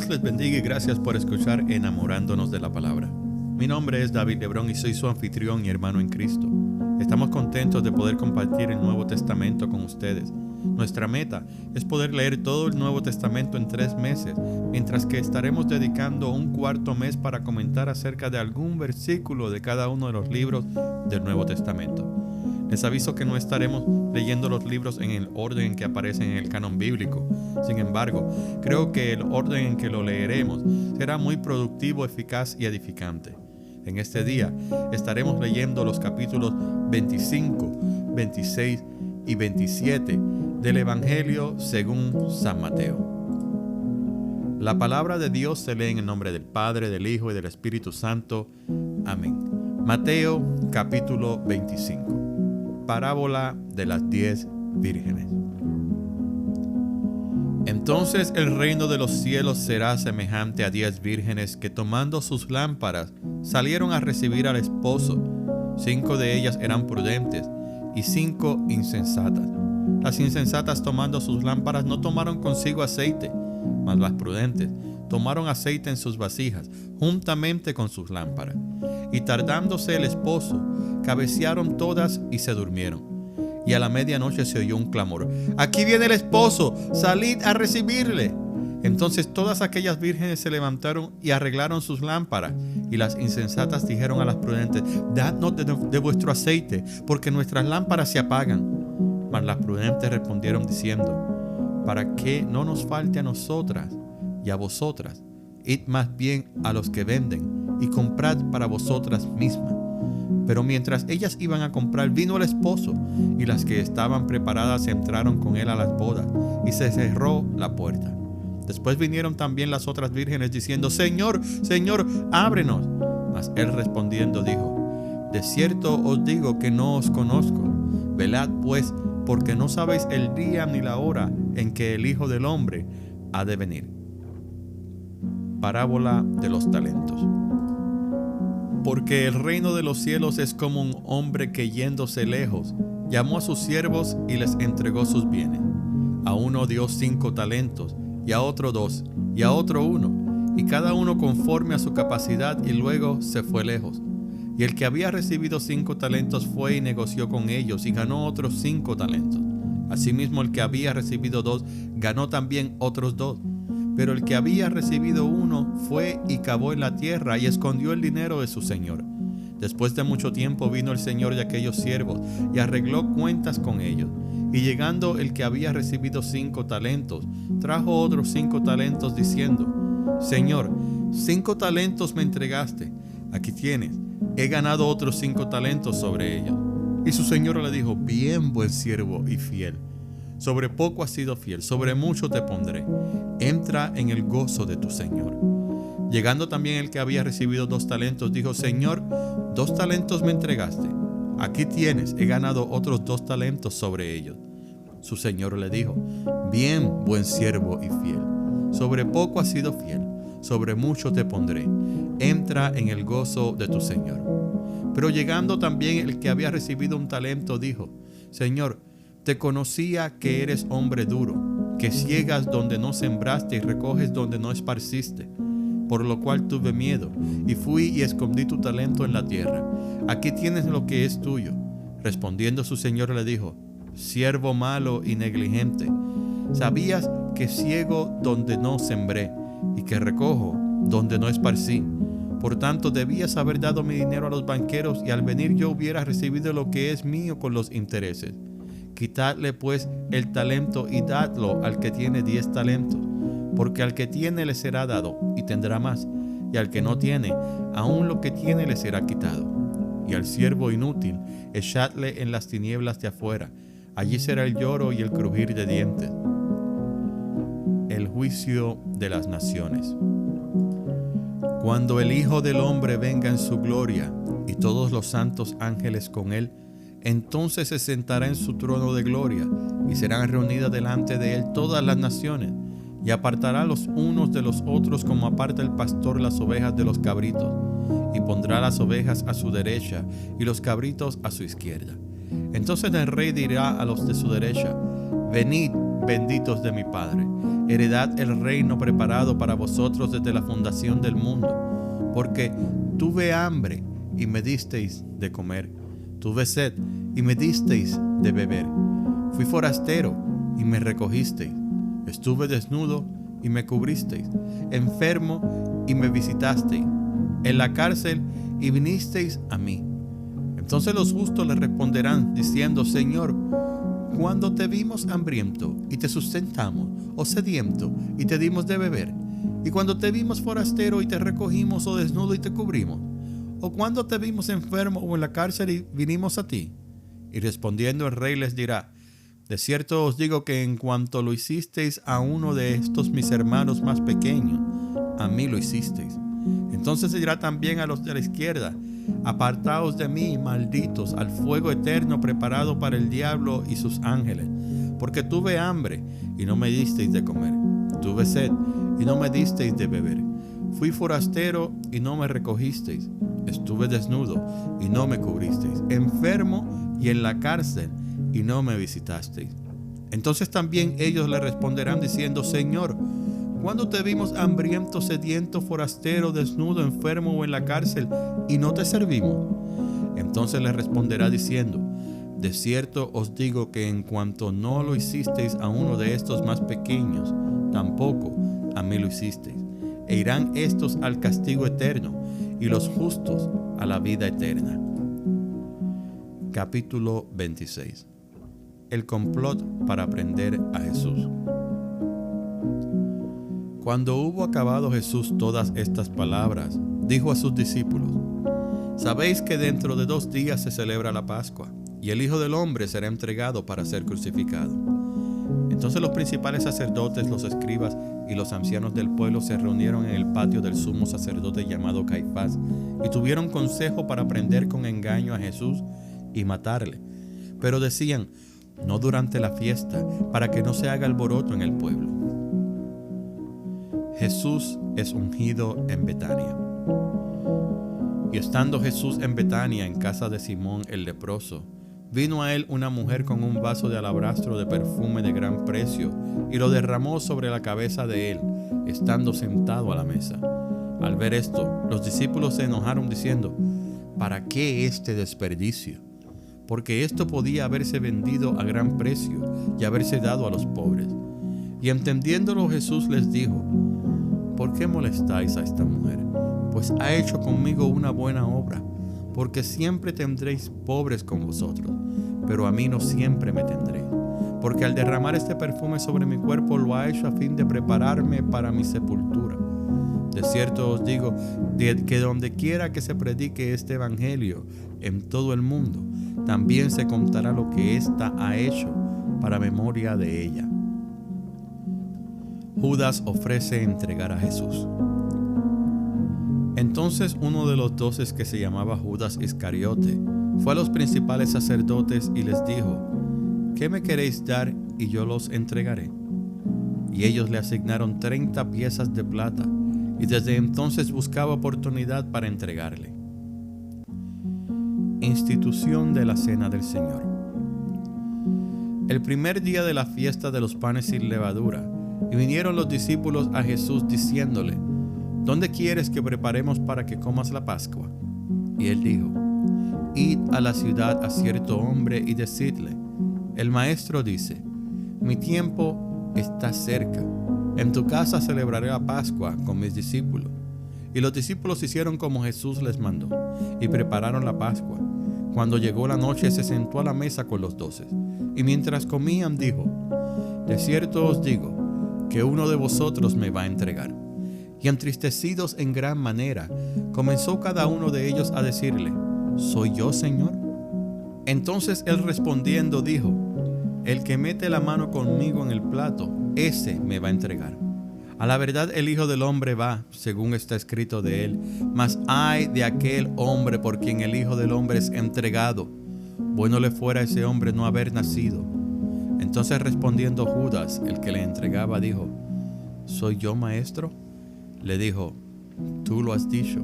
Dios les bendiga y gracias por escuchar Enamorándonos de la Palabra. Mi nombre es David Lebrón y soy su anfitrión y hermano en Cristo. Estamos contentos de poder compartir el Nuevo Testamento con ustedes. Nuestra meta es poder leer todo el Nuevo Testamento en 3 meses, mientras que estaremos dedicando un cuarto mes para comentar acerca de algún versículo de cada uno de los libros del Nuevo Testamento. Les aviso que no estaremos leyendo los libros en el orden en que aparecen en el canon bíblico. Sin embargo, creo que el orden en que lo leeremos será muy productivo, eficaz y edificante. En este día estaremos leyendo los capítulos 25, 26 y 27 del Evangelio según San Mateo. La palabra de Dios se lee en el nombre del Padre, del Hijo y del Espíritu Santo. Amén. Mateo capítulo 25. Parábola de las 10 vírgenes. Entonces el reino de los cielos será semejante a 10 vírgenes que, tomando sus lámparas, salieron a recibir al esposo. 5 de ellas eran prudentes y 5 insensatas. Las insensatas, tomando sus lámparas, no tomaron consigo aceite, mas las prudentes tomaron aceite en sus vasijas, juntamente con sus lámparas. Y tardándose el esposo, cabecearon todas y se durmieron. Y a la medianoche se oyó un clamor: «¡Aquí viene el esposo! ¡Salid a recibirle!». Entonces todas aquellas vírgenes se levantaron y arreglaron sus lámparas. Y las insensatas dijeron a las prudentes: «Dadnos de vuestro aceite, porque nuestras lámparas se apagan». Mas las prudentes respondieron diciendo: «Para que no nos falte a nosotras y a vosotras, id más bien a los que venden y comprad para vosotras mismas». Pero mientras ellas iban a comprar, vino el esposo, y las que estaban preparadas entraron con él a las bodas, y se cerró la puerta. Después vinieron también las otras vírgenes diciendo: «Señor, Señor, ábrenos». Mas él respondiendo dijo: «De cierto os digo que no os conozco. Velad pues, porque no sabéis el día ni la hora en que el Hijo del Hombre ha de venir». Parábola de los talentos. Porque el reino de los cielos es como un hombre que, yéndose lejos, llamó a sus siervos y les entregó sus bienes. A uno dio 5 talentos, y a otro 2, y a otro 1, y cada uno conforme a su capacidad, y luego se fue lejos. Y el que había recibido 5 talentos fue y negoció con ellos, y ganó otros 5 talentos. Asimismo, el que había recibido 2 ganó también otros 2. Pero el que había recibido 1 fue y cavó en la tierra y escondió el dinero de su señor. Después de mucho tiempo vino el señor de aquellos siervos y arregló cuentas con ellos. Y llegando el que había recibido 5 talentos, trajo otros 5 talentos diciendo: «Señor, 5 talentos me entregaste. Aquí tienes, he ganado otros 5 talentos sobre ellos». Y su señor le dijo: «Bien, buen siervo y fiel. Sobre poco has sido fiel, sobre mucho te pondré. Entra en el gozo de tu señor». Llegando también el que había recibido 2 talentos, dijo: «Señor, 2 talentos me entregaste. Aquí tienes, he ganado otros 2 talentos sobre ellos». Su señor le dijo: «Bien, buen siervo y fiel. Sobre poco has sido fiel, sobre mucho te pondré. Entra en el gozo de tu señor». Pero llegando también el que había recibido 1 talento, dijo: «Señor, te conocía que eres hombre duro, que ciegas donde no sembraste y recoges donde no esparciste. Por lo cual tuve miedo, y fui y escondí tu talento en la tierra. Aquí tienes lo que es tuyo». Respondiendo su señor le dijo: «Siervo malo y negligente, sabías que ciego donde no sembré, y que recojo donde no esparcí. Por tanto, debías haber dado mi dinero a los banqueros, y al venir yo hubiera recibido lo que es mío con los intereses. Quitadle pues el talento y dadlo al que tiene 10 talentos, porque al que tiene le será dado y tendrá más, y al que no tiene, aún lo que tiene le será quitado. Y al siervo inútil echadle en las tinieblas de afuera, allí será el lloro y el crujir de dientes». El juicio de las naciones. Cuando el Hijo del Hombre venga en su gloria, y todos los santos ángeles con él, entonces se sentará en su trono de gloria, y serán reunidas delante de él todas las naciones, y apartará los unos de los otros como aparta el pastor las ovejas de los cabritos, y pondrá las ovejas a su derecha y los cabritos a su izquierda. Entonces el rey dirá a los de su derecha: «Venid, benditos de mi Padre, heredad el reino preparado para vosotros desde la fundación del mundo. Porque tuve hambre y me disteis de comer, tuve sed y me disteis de beber, fui forastero y me recogisteis, estuve desnudo y me cubristeis, enfermo y me visitasteis, en la cárcel y vinisteis a mí. Entonces los justos le responderán diciendo: Señor, ¿cuándo te vimos hambriento y te sustentamos, o sediento y te dimos de beber? ¿Y cuando te vimos forastero y te recogimos, o desnudo y te cubrimos? ¿O cuando te vimos enfermo o en la cárcel y vinimos a ti? Y respondiendo el rey les dirá: de cierto os digo que en cuanto lo hicisteis a uno de estos mis hermanos más pequeños, a mí lo hicisteis. Entonces se dirá también a los de la izquierda: apartaos de mí, malditos, al fuego eterno preparado para el diablo y sus ángeles. Porque tuve hambre y no me disteis de comer, tuve sed y no me disteis de beber, fui forastero y no me recogisteis, estuve desnudo y no me cubristeis, enfermo y en la cárcel y no me visitasteis. Entonces también ellos le responderán diciendo: Señor, ¿cuándo te vimos hambriento, sediento, forastero, desnudo, enfermo o en la cárcel y no te servimos? Entonces le responderá diciendo: de cierto os digo que en cuanto no lo hicisteis a uno de estos más pequeños, tampoco a mí lo hicisteis. E irán estos al castigo eterno y los justos a la vida eterna. Capítulo 26. El complot para prender a Jesús. Cuando hubo acabado Jesús todas estas palabras, dijo a sus discípulos: Sabéis que dentro de 2 días se celebra la Pascua, y el Hijo del Hombre será entregado para ser crucificado. Entonces los principales sacerdotes, los escribas y los ancianos del pueblo se reunieron en el patio del sumo sacerdote llamado Caifás, y tuvieron consejo para prender con engaño a Jesús y matarle. Pero decían: no durante la fiesta, para que no se haga alboroto en el pueblo. Jesús es ungido en Betania. Y estando Jesús en Betania, en casa de Simón el leproso, vino a él una mujer con un vaso de alabastro de perfume de gran precio, y lo derramó sobre la cabeza de él, estando sentado a la mesa. Al ver esto, los discípulos se enojaron diciendo: ¿para qué este desperdicio? Porque esto podía haberse vendido a gran precio y haberse dado a los pobres. Y entendiéndolo, Jesús les dijo: ¿por qué molestáis a esta mujer? Pues ha hecho conmigo una buena obra. Porque siempre tendréis pobres con vosotros, pero a mí no siempre me tendréis. Porque al derramar este perfume sobre mi cuerpo lo ha hecho a fin de prepararme para mi sepultura. De cierto os digo que donde quiera que se predique este evangelio en todo el mundo, también se contará lo que ésta ha hecho para memoria de ella. Judas ofrece entregar a Jesús. Entonces uno de los 12, que se llamaba Judas Iscariote, fue a los principales sacerdotes y les dijo: ¿qué me queréis dar y yo los entregaré? Y ellos le asignaron 30 piezas de plata, y desde entonces buscaba oportunidad para entregarle. Institución de la Cena del Señor. El primer día de la fiesta de los panes sin levadura, y vinieron los discípulos a Jesús diciéndole: ¿dónde quieres que preparemos para que comas la Pascua? Y él dijo: id a la ciudad a cierto hombre y decidle: el maestro dice, mi tiempo está cerca. En tu casa celebraré la Pascua con mis discípulos. Y los discípulos hicieron como Jesús les mandó, y prepararon la Pascua. Cuando llegó la noche, se sentó a la mesa con los 12. Y mientras comían, dijo: de cierto os digo, que uno de vosotros me va a entregar. Y entristecidos en gran manera, comenzó cada uno de ellos a decirle: ¿soy yo, Señor? Entonces él respondiendo dijo: el que mete la mano conmigo en el plato, ese me va a entregar. A la verdad el Hijo del Hombre va, según está escrito de él, mas ay de aquel hombre por quien el Hijo del Hombre es entregado. Bueno le fuera a ese hombre no haber nacido. Entonces respondiendo Judas, el que le entregaba, dijo: ¿soy yo, maestro? Le dijo: tú lo has dicho.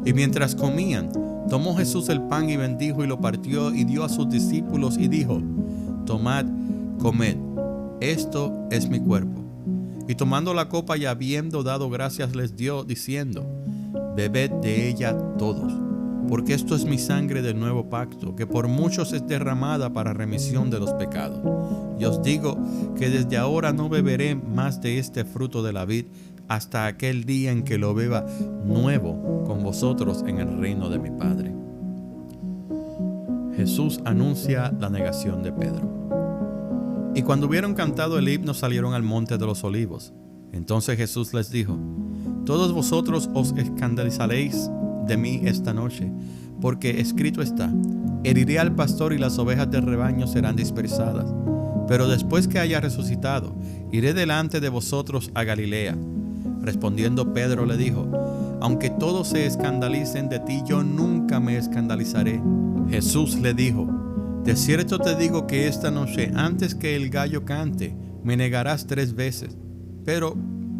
Y mientras comían, tomó Jesús el pan y bendijo y lo partió y dio a sus discípulos y dijo: tomad, comed, esto es mi cuerpo. Y tomando la copa y habiendo dado gracias les dio, diciendo: bebed de ella todos, porque esto es mi sangre del nuevo pacto, que por muchos es derramada para remisión de los pecados. Y os digo que desde ahora no beberé más de este fruto de la vid, hasta aquel día en que lo beba nuevo con vosotros en el reino de mi Padre. Jesús anuncia la negación de Pedro. Y cuando hubieron cantado el himno, salieron al monte de los olivos. Entonces Jesús les dijo: todos vosotros os escandalizaréis de mí esta noche, porque escrito está: heriré al pastor y las ovejas del rebaño serán dispersadas. Pero después que haya resucitado, iré delante de vosotros a Galilea. Respondiendo Pedro le dijo: aunque todos se escandalicen de ti, yo nunca me escandalizaré. Jesús le dijo: de cierto te digo que esta noche, antes que el gallo cante, me negarás 3 veces. Pero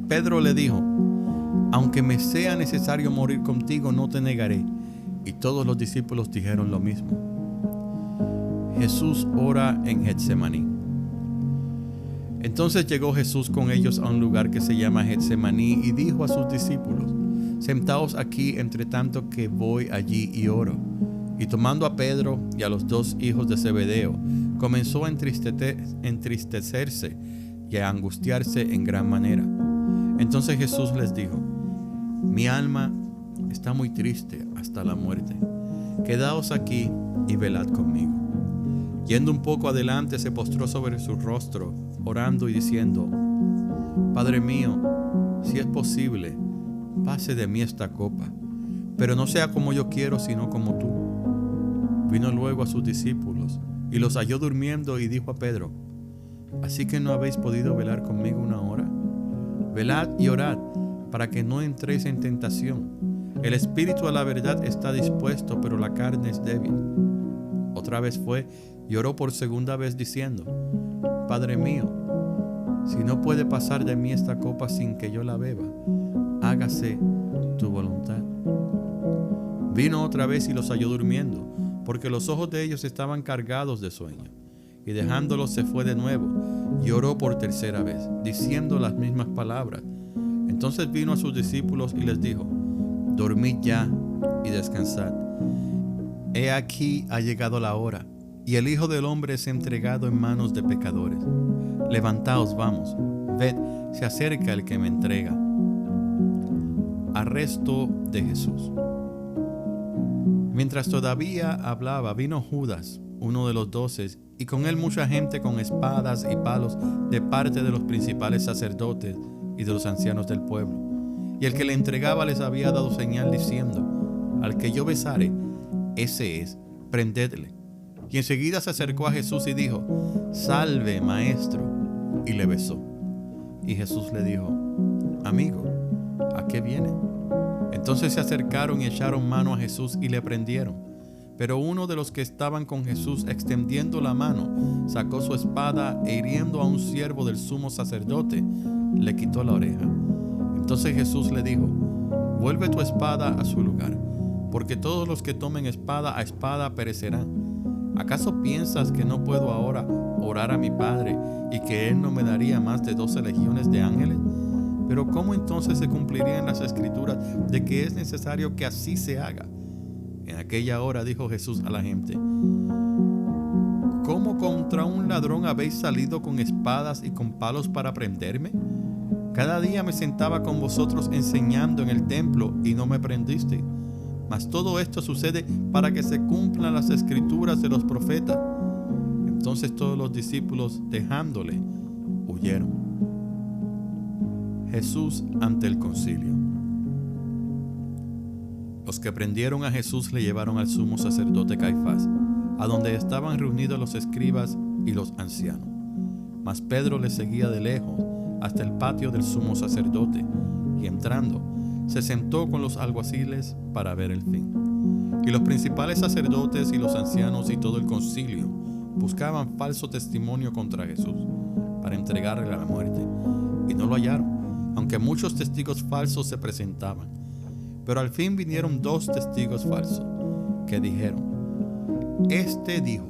Pedro le dijo: aunque me sea necesario morir contigo, no te negaré. Y todos los discípulos dijeron lo mismo. Jesús ora en Getsemaní. Entonces llegó Jesús con ellos a un lugar que se llama Getsemaní y dijo a sus discípulos: sentaos aquí entre tanto que voy allí y oro. Y tomando a Pedro y a los 2 hijos de Zebedeo, comenzó a entristecerse y a angustiarse en gran manera. Entonces Jesús les dijo: mi alma está muy triste hasta la muerte. Quedaos aquí y velad conmigo. Yendo un poco adelante, se postró sobre su rostro, orando y diciendo: Padre mío, si es posible, pase de mí esta copa, pero no sea como yo quiero, sino como tú. Vino luego a sus discípulos y los halló durmiendo y dijo a Pedro: ¿así que no habéis podido velar conmigo 1 hora? Velad y orad para que no entréis en tentación. El espíritu a la verdad está dispuesto, pero la carne es débil. Otra vez fue y oró por segunda vez diciendo: Padre mío, si no puede pasar de mí esta copa sin que yo la beba, hágase tu voluntad. Vino otra vez y los halló durmiendo, porque los ojos de ellos estaban cargados de sueño. Y dejándolos se fue de nuevo y oró por 3ª vez, diciendo las mismas palabras. Entonces vino a sus discípulos y les dijo: dormid ya y descansad. He aquí ha llegado la hora, y el Hijo del Hombre es entregado en manos de pecadores. Levantaos, vamos, ved, se acerca el que me entrega. Arresto de Jesús. Mientras todavía hablaba, vino Judas, uno de los 12, y con él mucha gente con espadas y palos de parte de los principales sacerdotes y de los ancianos del pueblo. Y el que le entregaba les había dado señal diciendo: al que yo besare, ese es, prendedle. Y enseguida se acercó a Jesús y dijo: salve, maestro, y le besó. Y Jesús le dijo: amigo, ¿a qué viene? Entonces se acercaron y echaron mano a Jesús y le prendieron. Pero uno de los que estaban con Jesús, extendiendo la mano, sacó su espada e hiriendo a un siervo del sumo sacerdote, le quitó la oreja. Entonces Jesús le dijo: vuelve tu espada a su lugar, porque todos los que tomen espada a espada perecerán. ¿Acaso piensas que no puedo ahora orar a mi Padre y que Él no me daría más de 12 legiones de ángeles? Pero ¿cómo entonces se cumplirían las escrituras de que es necesario que así se haga? En aquella hora dijo Jesús a la gente: ¿cómo contra un ladrón habéis salido con espadas y con palos para prenderme? Cada día me sentaba con vosotros enseñando en el templo y no me prendisteis. Mas todo esto sucede para que se cumplan las escrituras de los profetas. Entonces todos los discípulos, dejándole, huyeron. Jesús ante el concilio. Los que prendieron a Jesús le llevaron al sumo sacerdote Caifás, a donde estaban reunidos los escribas y los ancianos. Mas Pedro le seguía de lejos hasta el patio del sumo sacerdote, y entrando, se sentó con los alguaciles para ver el fin. Y los principales sacerdotes y los ancianos y todo el concilio buscaban falso testimonio contra Jesús para entregarle a la muerte, y no lo hallaron, aunque muchos testigos falsos se presentaban. Pero al fin vinieron 2 testigos falsos, que dijeron: este dijo: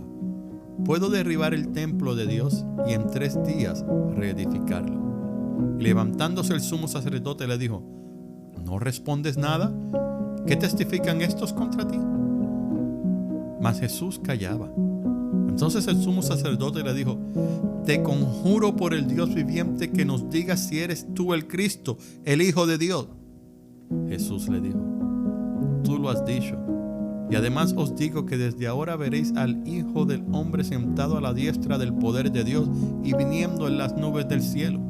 puedo derribar el templo de Dios y en 3 días reedificarlo. Y levantándose el sumo sacerdote le dijo: ¿No respondes nada? ¿Qué testifican estos contra ti? Mas Jesús callaba. Entonces el sumo sacerdote le dijo: Te conjuro por el Dios viviente que nos digas si eres tú el Cristo, el Hijo de Dios. Jesús le dijo: Tú lo has dicho. Y además os digo que desde ahora veréis al Hijo del Hombre sentado a la diestra del poder de Dios y viniendo en las nubes del cielo.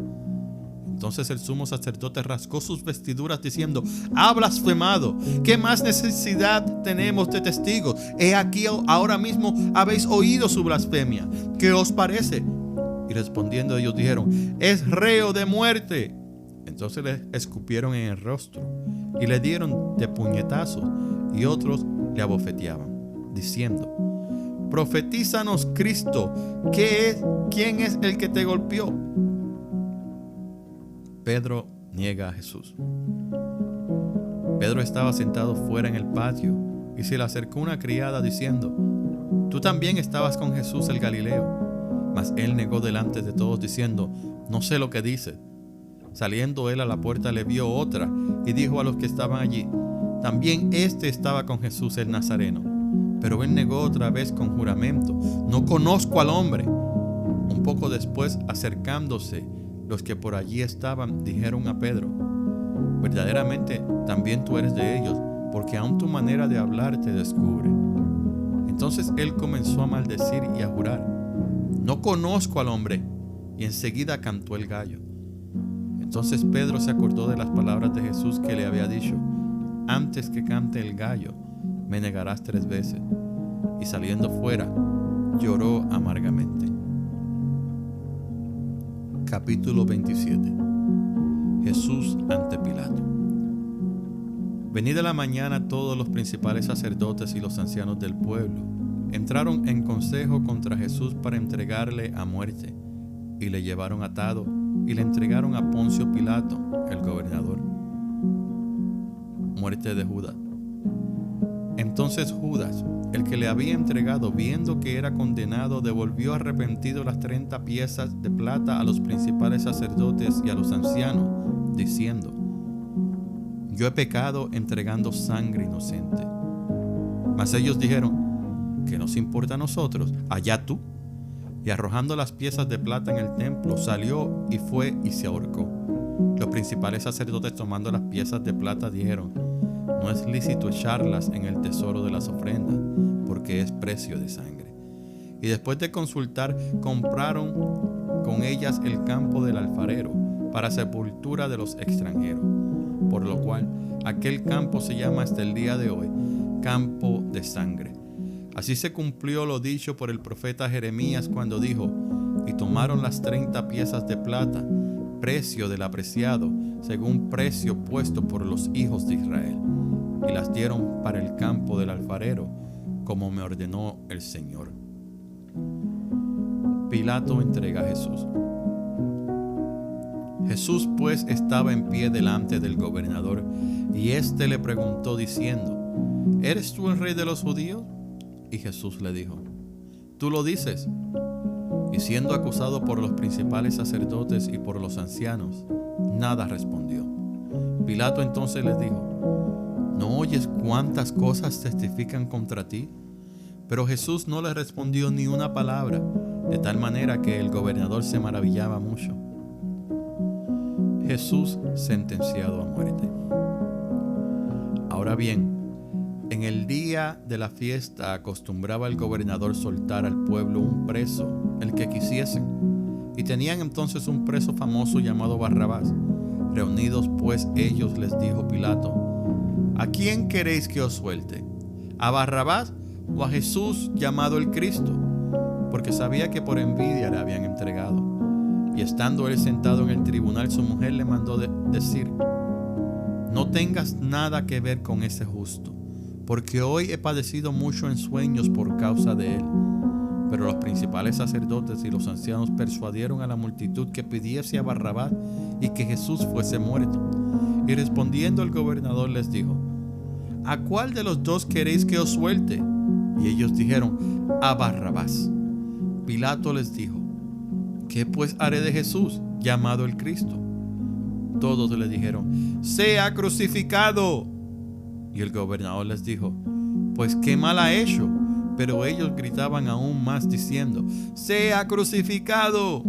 Entonces el sumo sacerdote rasgó sus vestiduras diciendo: Ha blasfemado. ¿Qué más necesidad tenemos de testigos? He aquí ahora mismo habéis oído su blasfemia. ¿Qué os parece? Y respondiendo ellos dijeron: Es reo de muerte. Entonces le escupieron en el rostro y le dieron de puñetazos, y otros le abofeteaban, diciendo: Profetízanos, Cristo, ¿quién es el que te golpeó? Pedro niega a Jesús. Pedro estaba sentado fuera en el patio y se le acercó una criada diciendo: Tú también estabas con Jesús el Galileo. Mas él negó delante de todos diciendo: No sé lo que dice. Saliendo él a la puerta le vio otra y dijo a los que estaban allí: También éste estaba con Jesús el Nazareno. Pero él negó otra vez con juramento: No conozco al hombre. Un poco después, acercándose los que por allí estaban, dijeron a Pedro: Verdaderamente también tú eres de ellos, porque aun tu manera de hablar te descubre. Entonces él comenzó a maldecir y a jurar: No conozco al hombre. Y enseguida cantó el gallo. Entonces Pedro se acordó de las palabras de Jesús que le había dicho: Antes que cante el gallo, me negarás 3 veces. Y saliendo fuera, lloró amargamente. Capítulo 27. Jesús ante Pilato. Venida la mañana, todos los principales sacerdotes y los ancianos del pueblo entraron en consejo contra Jesús para entregarle a muerte, y le llevaron atado y le entregaron a Poncio Pilato, el gobernador. Muerte de Judas. Entonces Judas, el que le había entregado, viendo que era condenado, devolvió arrepentido las 30 piezas de plata a los principales sacerdotes y a los ancianos, diciendo: Yo he pecado entregando sangre inocente. Mas ellos dijeron: ¿Qué nos importa a nosotros? Allá tú. Y arrojando las piezas de plata en el templo, salió y fue y se ahorcó. Los principales sacerdotes, tomando las piezas de plata, dijeron: No es lícito echarlas en el tesoro de las ofrendas, porque es precio de sangre. Y después de consultar, compraron con ellas el campo del alfarero para sepultura de los extranjeros, por lo cual aquel campo se llama hasta el día de hoy campo de sangre. Así se cumplió lo dicho por el profeta Jeremías cuando dijo: Y tomaron las 30 piezas de plata, precio del apreciado, según precio puesto por los hijos de Israel, y las dieron para el campo del alfarero, como me ordenó el Señor. Pilato entrega a Jesús. Jesús pues estaba en pie delante del gobernador, y éste le preguntó diciendo: ¿Eres tú el rey de los judíos? Y Jesús le dijo: Tú lo dices. Y siendo acusado por los principales sacerdotes y por los ancianos, nada respondió. Pilato entonces les dijo: ¿No oyes cuántas cosas testifican contra ti? Pero Jesús no le respondió ni una palabra, de tal manera que el gobernador se maravillaba mucho. Jesús sentenciado a muerte. Ahora bien, en el día de la fiesta acostumbraba el gobernador soltar al pueblo un preso, el que quisiesen, y tenían entonces un preso famoso llamado Barrabás. Reunidos pues ellos, les dijo Pilato: ¿A quién queréis que os suelte? ¿A Barrabás o a Jesús llamado el Cristo? Porque sabía que por envidia le habían entregado. Y estando él sentado en el tribunal, su mujer le mandó decir: No tengas nada que ver con ese justo, porque hoy he padecido mucho en sueños por causa de él. Pero los principales sacerdotes y los ancianos persuadieron a la multitud que pidiese a Barrabás y que Jesús fuese muerto. Y respondiendo el gobernador les dijo: ¿A cuál de los dos queréis que os suelte? Y ellos dijeron: A Barrabás. Pilato les dijo: ¿Qué pues haré de Jesús, llamado el Cristo? Todos le dijeron: ¡sea crucificado! Y el gobernador les dijo: pues qué mal ha hecho. Pero ellos gritaban aún más diciendo: ¡sea crucificado!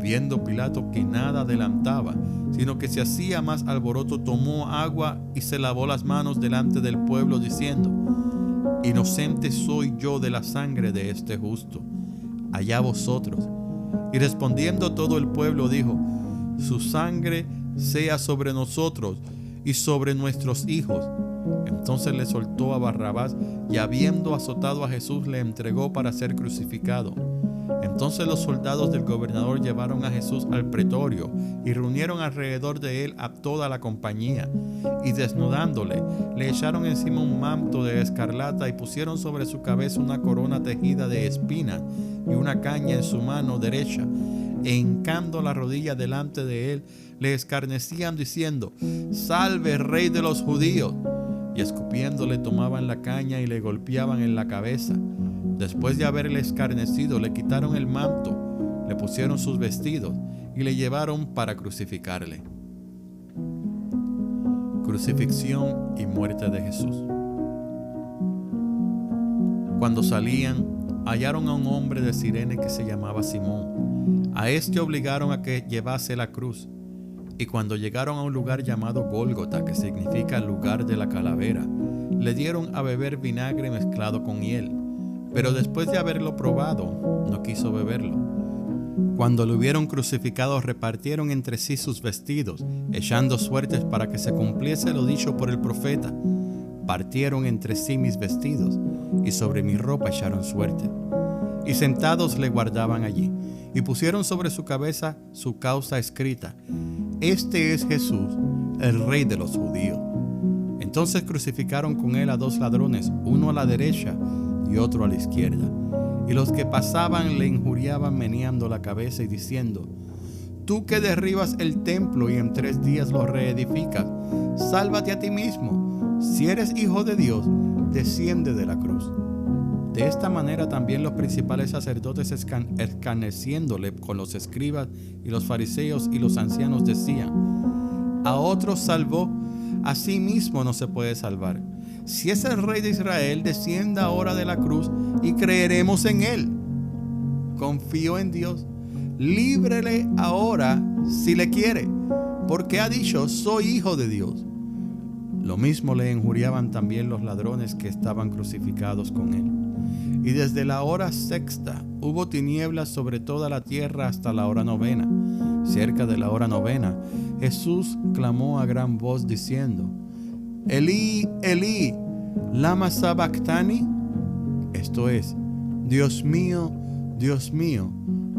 Viendo Pilato que nada adelantaba, sino que se hacía más alboroto, tomó agua y se lavó las manos delante del pueblo, diciendo: inocente soy yo de la sangre de este justo, allá vosotros. Y respondiendo todo el pueblo dijo: su sangre sea sobre nosotros y sobre nuestros hijos. Entonces le soltó a Barrabás, y habiendo azotado a Jesús, le entregó para ser crucificado. Entonces los soldados del gobernador llevaron a Jesús al pretorio y reunieron alrededor de él a toda la compañía, y desnudándole, le echaron encima un manto de escarlata y pusieron sobre su cabeza una corona tejida de espinas y una caña en su mano derecha. E hincando la rodilla delante de él, le escarnecían diciendo: ¡salve, rey de los judíos! Y escupiéndole tomaban la caña y le golpeaban en la cabeza. Después de haberle escarnecido, le quitaron el manto, le pusieron sus vestidos y le llevaron para crucificarle. Crucifixión y muerte de Jesús. Cuando salían, hallaron a un hombre de Cirene que se llamaba Simón. A este obligaron a que llevase la cruz. Y cuando llegaron a un lugar llamado Gólgota, que significa lugar de la calavera, le dieron a beber vinagre mezclado con hiel. Pero después de haberlo probado, no quiso beberlo. Cuando lo hubieron crucificado, repartieron entre sí sus vestidos, echando suertes para que se cumpliese lo dicho por el profeta: partieron entre sí mis vestidos, y sobre mi ropa echaron suerte. Y sentados le guardaban allí, y pusieron sobre su cabeza su causa escrita: este es Jesús, el Rey de los judíos. Entonces crucificaron con él a 2 ladrones, uno a la derecha y otro a la izquierda. Y los que pasaban le injuriaban meneando la cabeza y diciendo: tú que derribas el templo y en 3 días lo reedificas, sálvate a ti mismo. Si eres hijo de Dios, desciende de la cruz. De esta manera también los principales sacerdotes, escarneciéndole con los escribas y los fariseos y los ancianos, decían: a otros salvó, a sí mismo no se puede salvar. Si es el Rey de Israel, descienda ahora de la cruz y creeremos en él. Confío en Dios, líbrele ahora si le quiere, porque ha dicho: soy hijo de Dios. Lo mismo le injuriaban también los ladrones que estaban crucificados con él. Y desde la hora 6ª hubo tinieblas sobre toda la tierra hasta la hora 9. Cerca de la hora 9, Jesús clamó a gran voz diciendo: Elí, Elí, lama sabactani. Esto es: Dios mío,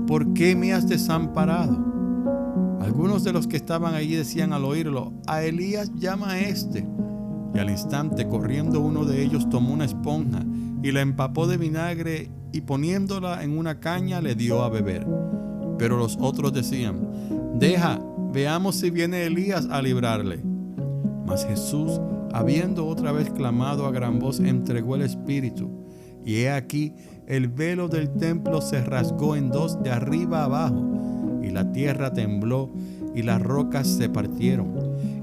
¿por qué me has desamparado? Algunos de los que estaban allí decían al oírlo: a Elías llama a este. Y al instante, corriendo uno de ellos, tomó una esponja y la empapó de vinagre y poniéndola en una caña le dio a beber. Pero los otros decían: deja, veamos si viene Elías a librarle. Mas Jesús, habiendo otra vez clamado a gran voz, entregó el espíritu. Y he aquí, el velo del templo se rasgó en 2 de arriba abajo, y la tierra tembló, y las rocas se partieron,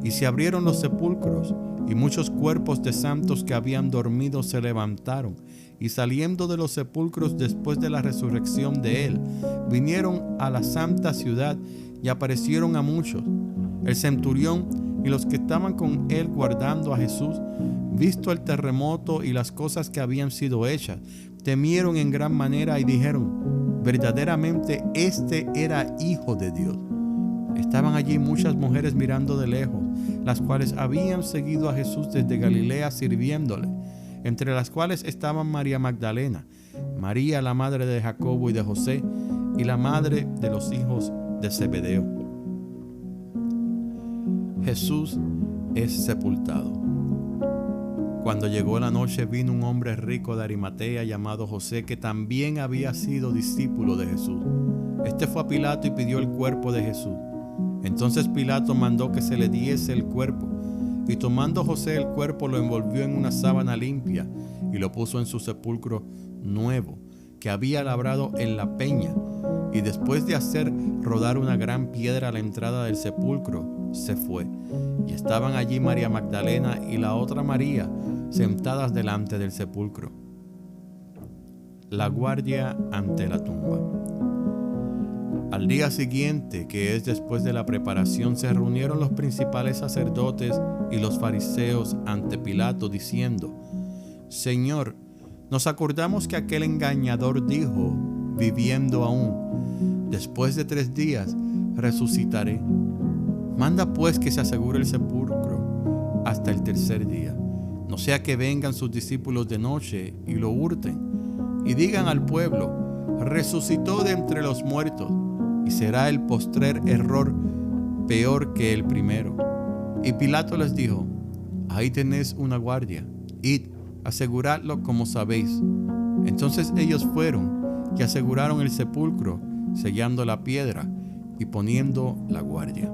y se abrieron los sepulcros, y muchos cuerpos de santos que habían dormido se levantaron, y saliendo de los sepulcros después de la resurrección de él, vinieron a la santa ciudad y aparecieron a muchos. El centurión y los que estaban con él guardando a Jesús, visto el terremoto y las cosas que habían sido hechas, temieron en gran manera y dijeron: verdaderamente este era Hijo de Dios. Estaban allí muchas mujeres mirando de lejos, las cuales habían seguido a Jesús desde Galilea sirviéndole, entre las cuales estaban María Magdalena, María la madre de Jacobo y de José, y la madre de los hijos de Zebedeo. Jesús es sepultado. Cuando llegó la noche, vino un hombre rico de Arimatea llamado José, que también había sido discípulo de Jesús. Este fue a Pilato y pidió el cuerpo de Jesús. Entonces Pilato mandó que se le diese el cuerpo, y tomando José el cuerpo, lo envolvió en una sábana limpia y lo puso en su sepulcro nuevo, que había labrado en la peña, y después de hacer rodar una gran piedra a la entrada del sepulcro, se fue. Y estaban allí María Magdalena y la otra María sentadas delante del sepulcro. La guardia ante la tumba. Al día siguiente, que es después de la preparación, se reunieron los principales sacerdotes y los fariseos ante Pilato, diciendo: Señor, nos acordamos que aquel engañador dijo, viviendo aún: después de 3 días resucitaré. Manda pues que se asegure el sepulcro hasta el 3er día, no sea que vengan sus discípulos de noche y lo hurten, y digan al pueblo: resucitó de entre los muertos, y será el postrer error peor que el primero. Y Pilato les dijo: ahí tenéis una guardia, id, aseguradlo como sabéis. Entonces ellos fueron y aseguraron el sepulcro, sellando la piedra y poniendo la guardia.